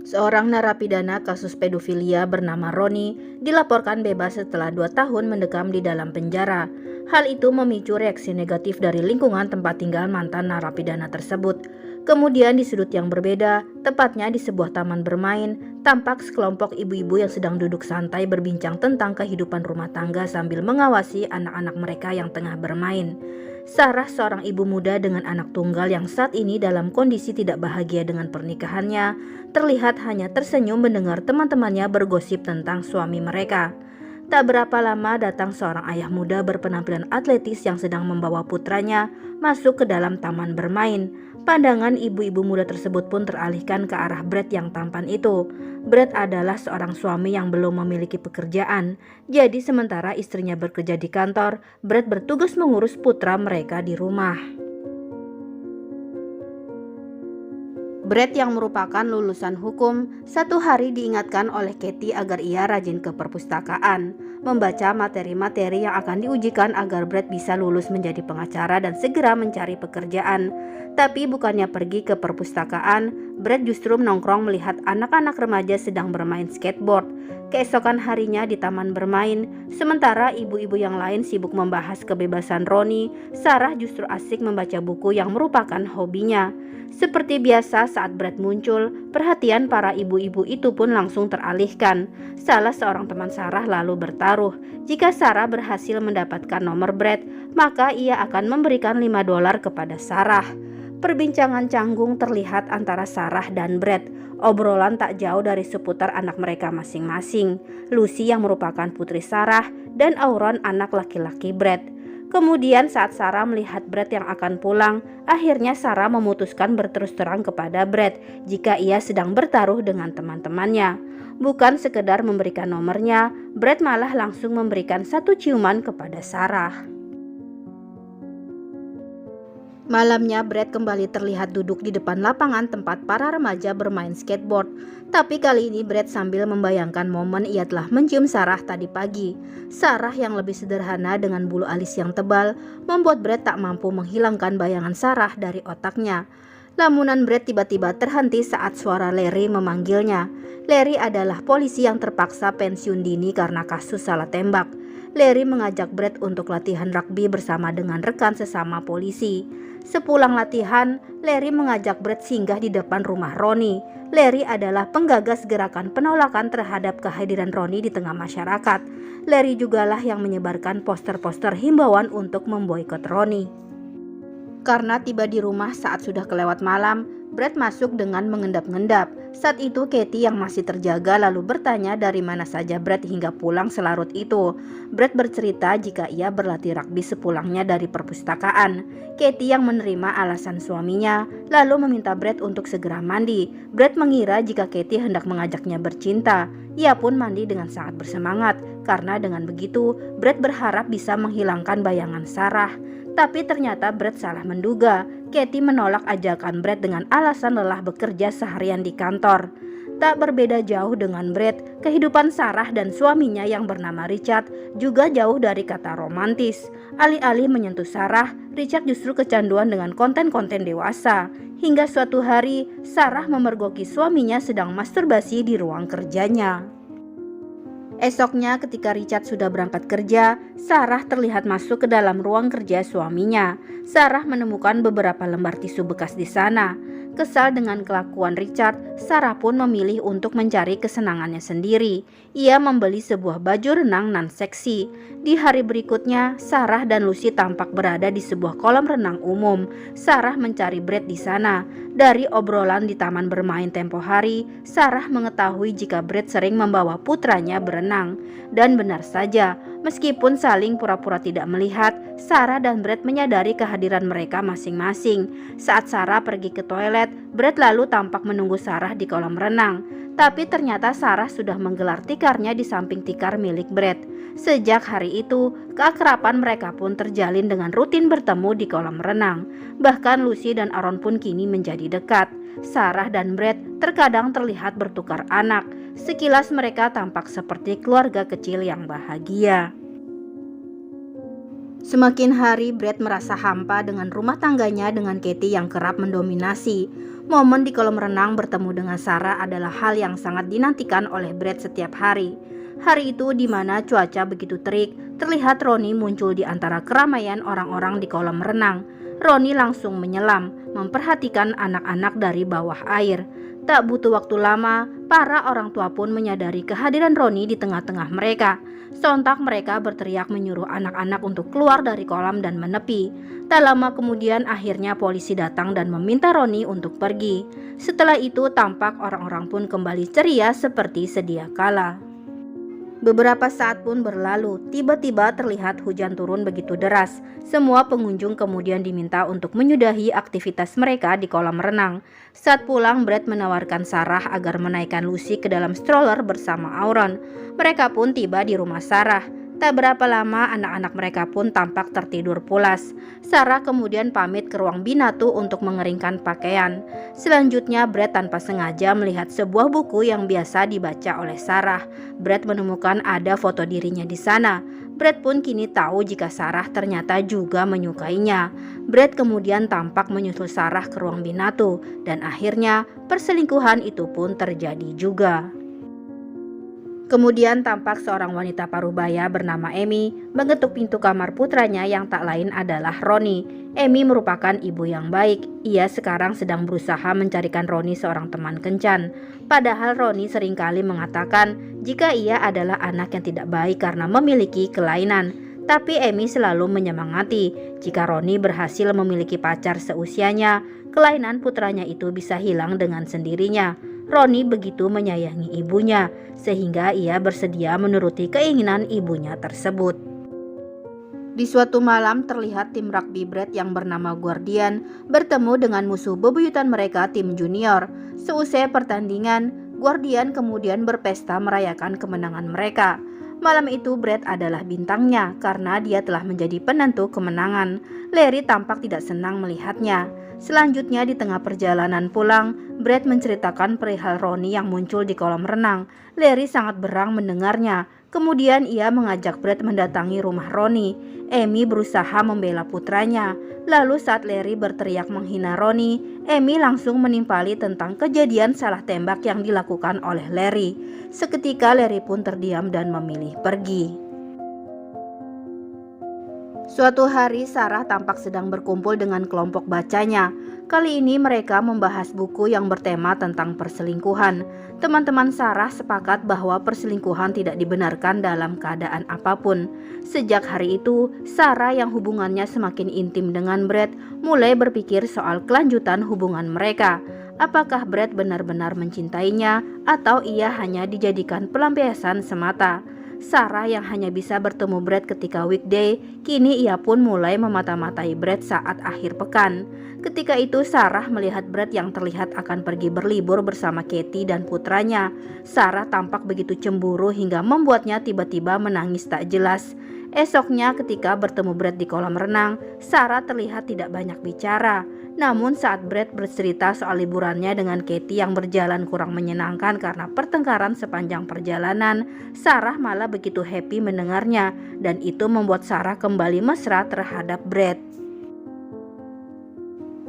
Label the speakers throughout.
Speaker 1: Seorang narapidana kasus pedofilia bernama Roni dilaporkan bebas setelah 2 tahun mendekam di dalam penjara. Hal itu memicu reaksi negatif dari lingkungan tempat tinggal mantan narapidana tersebut. Kemudian di sudut yang berbeda, tepatnya di sebuah taman bermain, tampak sekelompok ibu-ibu yang sedang duduk santai berbincang tentang kehidupan rumah tangga sambil mengawasi anak-anak mereka yang tengah bermain. Sarah, seorang ibu muda dengan anak tunggal yang saat ini dalam kondisi tidak bahagia dengan pernikahannya, terlihat hanya tersenyum mendengar teman-temannya bergosip tentang suami mereka. Tak berapa lama datang seorang ayah muda berpenampilan atletis yang sedang membawa putranya masuk ke dalam taman bermain. Pandangan ibu-ibu muda tersebut pun teralihkan ke arah Brad yang tampan itu. Brad adalah seorang suami yang belum memiliki pekerjaan. Jadi sementara istrinya bekerja di kantor, Brad bertugas mengurus putra mereka di rumah. Brad yang merupakan lulusan hukum, satu hari diingatkan oleh Katie agar ia rajin ke perpustakaan, membaca materi-materi yang akan diujikan agar Brad bisa lulus menjadi pengacara dan segera mencari pekerjaan. Tapi bukannya pergi ke perpustakaan, Brad justru nongkrong melihat anak-anak remaja sedang bermain skateboard. Keesokan harinya di taman bermain, sementara ibu-ibu yang lain sibuk membahas kebebasan Roni, Sarah justru asik membaca buku yang merupakan hobinya. Seperti biasa saat Brad muncul, perhatian para ibu-ibu itu pun langsung teralihkan. Salah seorang teman Sarah lalu bertaruh, jika Sarah berhasil mendapatkan nomor Brad, maka ia akan memberikan $5 kepada Sarah. Perbincangan canggung terlihat antara Sarah dan Brad. Obrolan tak jauh dari seputar anak mereka masing-masing, Lucy yang merupakan putri Sarah dan Auron anak laki-laki Brad. Kemudian saat Sarah melihat Brad yang akan pulang, akhirnya Sarah memutuskan berterus terang kepada Brad jika ia sedang bertaruh dengan teman-temannya. Bukan sekedar memberikan nomornya, Brad malah langsung memberikan satu ciuman kepada Sarah. Malamnya Brad kembali terlihat duduk di depan lapangan tempat para remaja bermain skateboard. Tapi kali ini Brad sambil membayangkan momen ia telah mencium Sarah tadi pagi. Sarah yang lebih sederhana dengan bulu alis yang tebal membuat Brad tak mampu menghilangkan bayangan Sarah dari otaknya. Lamunan Brad tiba-tiba terhenti saat suara Larry memanggilnya. Larry adalah polisi yang terpaksa pensiun dini karena kasus salah tembak. Larry mengajak Brad untuk latihan rugby bersama dengan rekan sesama polisi. Sepulang latihan, Larry mengajak Brad singgah di depan rumah Roni. Larry adalah penggagas gerakan penolakan terhadap kehadiran Roni di tengah masyarakat. Larry jugalah yang menyebarkan poster-poster himbauan untuk memboikot Roni. Karena tiba di rumah saat sudah kelewat malam, Brad masuk dengan mengendap-ngendap. Saat itu Katie yang masih terjaga lalu bertanya dari mana saja Brad hingga pulang selarut itu. Brad bercerita jika ia berlatih rugby sepulangnya dari perpustakaan. Katie yang menerima alasan suaminya lalu meminta Brad untuk segera mandi. Brad mengira jika Katie hendak mengajaknya bercinta. Ia pun mandi dengan sangat bersemangat karena dengan begitu Brad berharap bisa menghilangkan bayangan Sarah. Tapi ternyata Brad salah menduga. Katie menolak ajakan Brad dengan alasan lelah bekerja seharian di kantor. Tak berbeda jauh dengan Brad, kehidupan Sarah dan suaminya yang bernama Richard juga jauh dari kata romantis. Alih-alih menyentuh Sarah, Richard justru kecanduan dengan konten-konten dewasa. Hingga suatu hari, Sarah memergoki suaminya sedang masturbasi di ruang kerjanya. Esoknya ketika Richard sudah berangkat kerja, Sarah terlihat masuk ke dalam ruang kerja suaminya. Sarah menemukan beberapa lembar tisu bekas di sana. Kesal dengan kelakuan Richard, Sarah pun memilih untuk mencari kesenangannya sendiri. Ia membeli sebuah baju renang nan seksi. Di hari berikutnya, Sarah dan Lucy tampak berada di sebuah kolam renang umum. Sarah mencari Brad di sana. Dari obrolan di taman bermain tempo hari, Sarah mengetahui jika Brad sering membawa putranya berenang. Dan benar saja, meskipun saling pura-pura tidak melihat, Sarah dan Brad menyadari kehadiran mereka masing-masing. Saat Sarah pergi ke toilet, Brad lalu tampak menunggu Sarah di kolam renang. Tapi ternyata Sarah sudah menggelar tikarnya di samping tikar milik Brad. Sejak hari itu, keakraban mereka pun terjalin dengan rutin bertemu di kolam renang. Bahkan Lucy dan Aaron pun kini menjadi dekat. Sarah dan Brad terkadang terlihat bertukar anak. Sekilas mereka tampak seperti keluarga kecil yang bahagia. Semakin hari Brad merasa hampa dengan rumah tangganya dengan Katie yang kerap mendominasi. Momen di kolam renang bertemu dengan Sarah adalah hal yang sangat dinantikan oleh Brad setiap hari. Hari itu di mana cuaca begitu terik, terlihat Ronnie muncul di antara keramaian orang-orang di kolam renang. Ronnie langsung menyelam, memperhatikan anak-anak dari bawah air. Tak butuh waktu lama, para orang tua pun menyadari kehadiran Ronnie di tengah-tengah mereka. Sontak mereka berteriak menyuruh anak-anak untuk keluar dari kolam dan menepi. Tak lama kemudian akhirnya polisi datang dan meminta Ronnie untuk pergi. Setelah itu tampak orang-orang pun kembali ceria seperti sedia kala. Beberapa saat pun berlalu, tiba-tiba terlihat hujan turun begitu deras. Semua pengunjung kemudian diminta untuk menyudahi aktivitas mereka di kolam renang. Saat pulang, Brad menawarkan Sarah agar menaikkan Lucy ke dalam stroller bersama Aaron. Mereka pun tiba di rumah Sarah. Tak berapa lama anak-anak mereka pun tampak tertidur pulas. Sarah kemudian pamit ke ruang binatu untuk mengeringkan pakaian. Selanjutnya Brad tanpa sengaja melihat sebuah buku yang biasa dibaca oleh Sarah. Brad menemukan ada foto dirinya di sana. Brad pun kini tahu jika Sarah ternyata juga menyukainya. Brad kemudian tampak menyusul Sarah ke ruang binatu dan akhirnya perselingkuhan itu pun terjadi juga. Kemudian tampak seorang wanita parubaya bernama Amy mengetuk pintu kamar putranya yang tak lain adalah Ronnie. Amy merupakan ibu yang baik. Ia sekarang sedang berusaha mencarikan Ronnie seorang teman kencan. Padahal Ronnie seringkali mengatakan jika ia adalah anak yang tidak baik karena memiliki kelainan. Tapi Amy selalu menyemangati jika Ronnie berhasil memiliki pacar seusianya, kelainan putranya itu bisa hilang dengan sendirinya. Ronnie begitu menyayangi ibunya, sehingga ia bersedia menuruti keinginan ibunya tersebut. Di suatu malam terlihat tim rugby Brad yang bernama Guardian bertemu dengan musuh bebuyutan mereka tim junior. Seusai pertandingan, Guardian kemudian berpesta merayakan kemenangan mereka. Malam itu Brad adalah bintangnya karena dia telah menjadi penentu kemenangan. Larry tampak tidak senang melihatnya. Selanjutnya di tengah perjalanan pulang, Brad menceritakan perihal Ronnie yang muncul di kolam renang. Larry sangat berang mendengarnya. Kemudian ia mengajak Brad mendatangi rumah Ronnie. Amy berusaha membela putranya. Lalu saat Larry berteriak menghina Ronnie, Amy langsung menimpali tentang kejadian salah tembak yang dilakukan oleh Larry. Seketika Larry pun terdiam dan memilih pergi. Suatu hari Sarah tampak sedang berkumpul dengan kelompok bacanya. Kali ini mereka membahas buku yang bertema tentang perselingkuhan. Teman-teman Sarah sepakat bahwa perselingkuhan tidak dibenarkan dalam keadaan apapun. Sejak hari itu, Sarah yang hubungannya semakin intim dengan Brad mulai berpikir soal kelanjutan hubungan mereka. Apakah Brad benar-benar mencintainya atau ia hanya dijadikan pelampiasan semata? Sarah yang hanya bisa bertemu Brad ketika weekday, kini ia pun mulai memata-matai Brad saat akhir pekan. Ketika itu Sarah melihat Brad yang terlihat akan pergi berlibur bersama Katie dan putranya. Sarah tampak begitu cemburu hingga membuatnya tiba-tiba menangis tak jelas. Esoknya ketika bertemu Brad di kolam renang, Sarah terlihat tidak banyak bicara. Namun saat Brad bercerita soal liburannya dengan Katie yang berjalan kurang menyenangkan karena pertengkaran sepanjang perjalanan, Sarah malah begitu happy mendengarnya dan itu membuat Sarah kembali mesra terhadap Brad.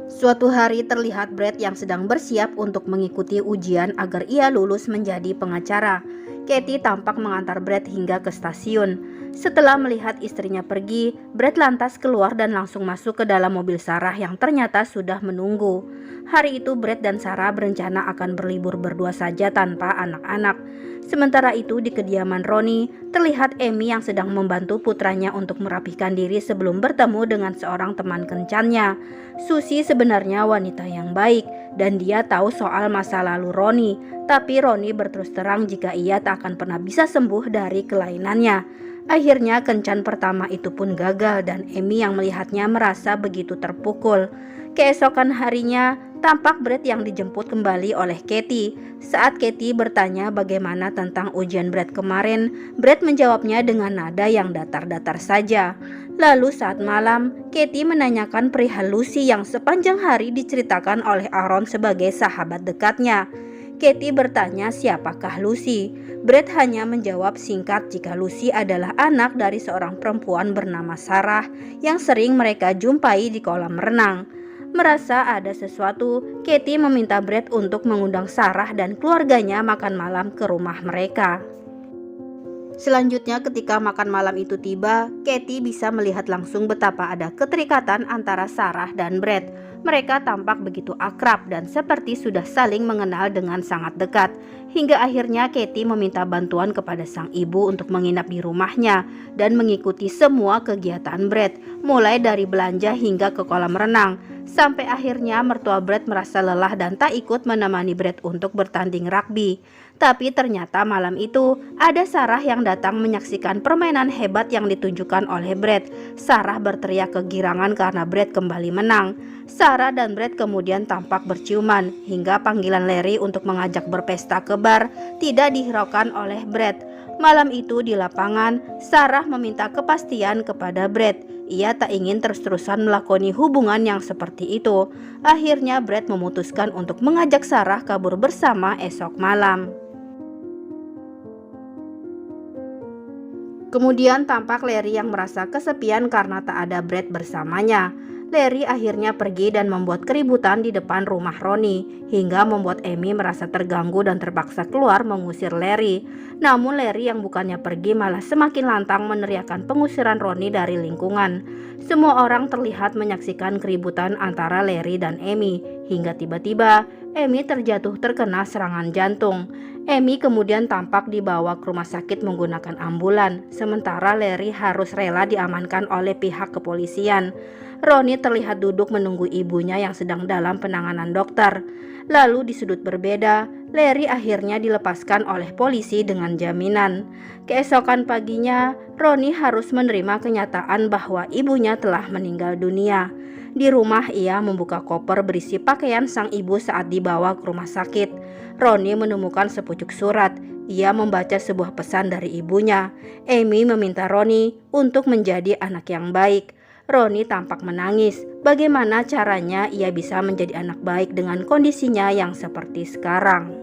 Speaker 1: Suatu hari terlihat Brad yang sedang bersiap untuk mengikuti ujian agar ia lulus menjadi pengacara. Katie tampak mengantar Brad hingga ke stasiun. Setelah melihat istrinya pergi, Brad lantas keluar dan langsung masuk ke dalam mobil Sarah yang ternyata sudah menunggu. Hari itu Brad dan Sarah berencana akan berlibur berdua saja tanpa anak-anak. Sementara itu di kediaman Ronnie, terlihat Amy yang sedang membantu putranya untuk merapihkan diri sebelum bertemu dengan seorang teman kencannya. Susie sebenarnya wanita yang baik dan dia tahu soal masa lalu Ronnie. Tapi Ronnie berterus terang jika ia tak akan pernah bisa sembuh dari kelainannya. Akhirnya kencan pertama itu pun gagal dan Amy yang melihatnya merasa begitu terpukul. Keesokan harinya, tampak Brad yang dijemput kembali oleh Katie. Saat Katie bertanya bagaimana tentang ujian Brad kemarin, Brad menjawabnya dengan nada yang datar-datar saja. Lalu saat malam, Katie menanyakan perihal Lucy yang sepanjang hari diceritakan oleh Aaron sebagai sahabat dekatnya. Katie bertanya siapakah Lucy. Brad hanya menjawab singkat jika Lucy adalah anak dari seorang perempuan bernama Sarah yang sering mereka jumpai di kolam renang. Merasa ada sesuatu, Katie meminta Brett untuk mengundang Sarah dan keluarganya makan malam ke rumah mereka. Selanjutnya ketika makan malam itu tiba, Katie bisa melihat langsung betapa ada keterikatan antara Sarah dan Brett. Mereka tampak begitu akrab dan seperti sudah saling mengenal dengan sangat dekat. Hingga akhirnya Katie meminta bantuan kepada sang ibu untuk menginap di rumahnya dan mengikuti semua kegiatan Brett, mulai dari belanja hingga ke kolam renang. Sampai akhirnya mertua Brett merasa lelah dan tak ikut menemani Brett untuk bertanding rugby. Tapi ternyata malam itu ada Sarah yang datang menyaksikan permainan hebat yang ditunjukkan oleh Brett. Sarah berteriak kegirangan karena Brett kembali menang. Sarah dan Brett kemudian tampak berciuman hingga panggilan Larry untuk mengajak berpesta ke bar tidak dihiraukan oleh Brett. Malam itu di lapangan, Sarah meminta kepastian kepada Brett. Ia tak ingin terus-terusan melakoni hubungan yang seperti itu. Akhirnya Brett memutuskan untuk mengajak Sarah kabur bersama esok malam. Kemudian tampak Larry yang merasa kesepian karena tak ada Brett bersamanya. Larry akhirnya pergi dan membuat keributan di depan rumah Ronnie, hingga membuat Amy merasa terganggu dan terpaksa keluar mengusir Larry. Namun Larry yang bukannya pergi malah semakin lantang meneriakkan pengusiran Ronnie dari lingkungan. Semua orang terlihat menyaksikan keributan antara Larry dan Amy, hingga tiba-tiba Amy terjatuh terkena serangan jantung. Amy kemudian tampak dibawa ke rumah sakit menggunakan ambulan, sementara Larry harus rela diamankan oleh pihak kepolisian. Ronnie terlihat duduk menunggu ibunya yang sedang dalam penanganan dokter. Lalu di sudut berbeda, Larry akhirnya dilepaskan oleh polisi dengan jaminan. Keesokan paginya, Ronnie harus menerima kenyataan bahwa ibunya telah meninggal dunia. Di rumah ia membuka koper berisi pakaian sang ibu saat dibawa ke rumah sakit. Ronnie menemukan sepucuk surat. Ia membaca sebuah pesan dari ibunya. Amy meminta Ronnie untuk menjadi anak yang baik. Ronnie tampak menangis. Bagaimana caranya ia bisa menjadi anak baik dengan kondisinya yang seperti sekarang?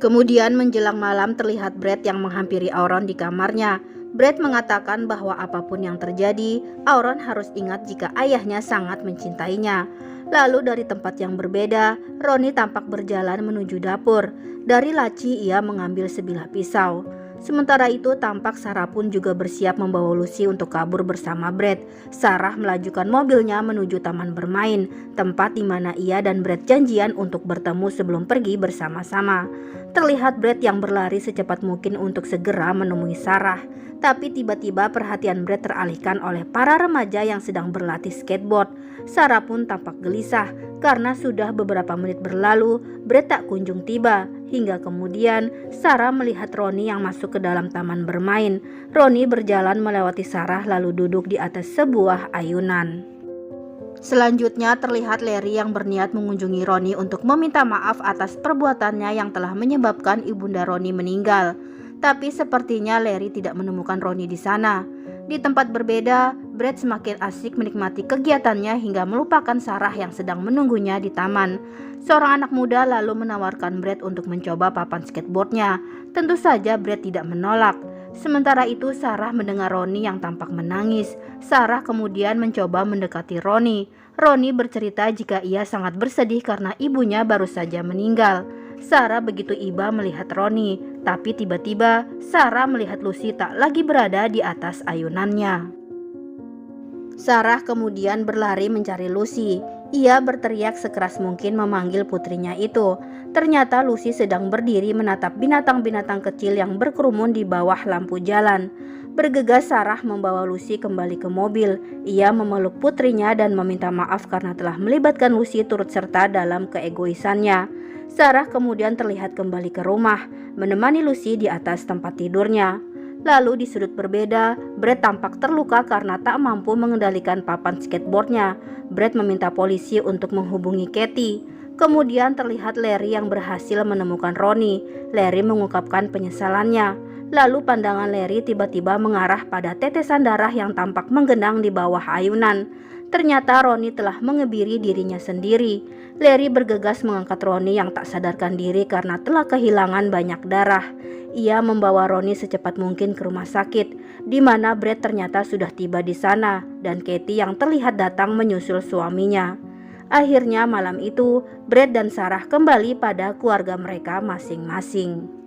Speaker 1: Kemudian menjelang malam terlihat Brett yang menghampiri Auron di kamarnya. Brett mengatakan bahwa apapun yang terjadi, Auron harus ingat jika ayahnya sangat mencintainya. Lalu dari tempat yang berbeda, Ronnie tampak berjalan menuju dapur. Dari laci ia mengambil sebilah pisau. Sementara itu tampak Sarah pun juga bersiap membawa Lucy untuk kabur bersama Brett. Sarah melajukan mobilnya menuju taman bermain, tempat di mana ia dan Brett janjian untuk bertemu sebelum pergi bersama-sama. Terlihat Brett yang berlari secepat mungkin untuk segera menemui Sarah. Tapi tiba-tiba perhatian Brett teralihkan oleh para remaja yang sedang berlatih skateboard. Sarah pun tampak gelisah karena sudah beberapa menit berlalu, Brett tak kunjung tiba. Hingga kemudian Sarah melihat Ronnie yang masuk ke dalam taman bermain. Ronnie berjalan melewati Sarah lalu duduk di atas sebuah ayunan. Selanjutnya terlihat Larry yang berniat mengunjungi Ronnie untuk meminta maaf atas perbuatannya yang telah menyebabkan ibunda Ronnie meninggal. Tapi sepertinya Larry tidak menemukan Ronnie di sana. Di tempat berbeda, Brett semakin asik menikmati kegiatannya hingga melupakan Sarah yang sedang menunggunya di taman. Seorang anak muda lalu menawarkan Brett untuk mencoba papan skateboardnya. Tentu saja Brett tidak menolak. Sementara itu Sarah mendengar Ronnie yang tampak menangis. Sarah kemudian mencoba mendekati Ronnie. Ronnie bercerita jika ia sangat bersedih karena ibunya baru saja meninggal. Sarah begitu iba melihat Ronnie, tapi tiba-tiba Sarah melihat Lucy tak lagi berada di atas ayunannya. Sarah kemudian berlari mencari Lucy. Ia berteriak sekeras mungkin memanggil putrinya itu. Ternyata Lucy sedang berdiri menatap binatang-binatang kecil yang berkerumun di bawah lampu jalan. Bergegas Sarah membawa Lucy kembali ke mobil. Ia memeluk putrinya dan meminta maaf karena telah melibatkan Lucy turut serta dalam keegoisannya. Sarah kemudian terlihat kembali ke rumah, menemani Lucy di atas tempat tidurnya. Lalu di sudut berbeda, Brett tampak terluka karena tak mampu mengendalikan papan skateboardnya. Brett meminta polisi untuk menghubungi Katie. Kemudian terlihat Larry yang berhasil menemukan Ronnie. Larry mengungkapkan penyesalannya. Lalu pandangan Larry tiba-tiba mengarah pada tetesan darah yang tampak menggenang di bawah ayunan. Ternyata Ronnie telah mengebiri dirinya sendiri. Larry bergegas mengangkat Ronnie yang tak sadarkan diri karena telah kehilangan banyak darah. Ia membawa Ronnie secepat mungkin ke rumah sakit, di mana Brad ternyata sudah tiba di sana, dan Katie yang terlihat datang menyusul suaminya. Akhirnya malam itu, Brad dan Sarah kembali pada keluarga mereka masing-masing.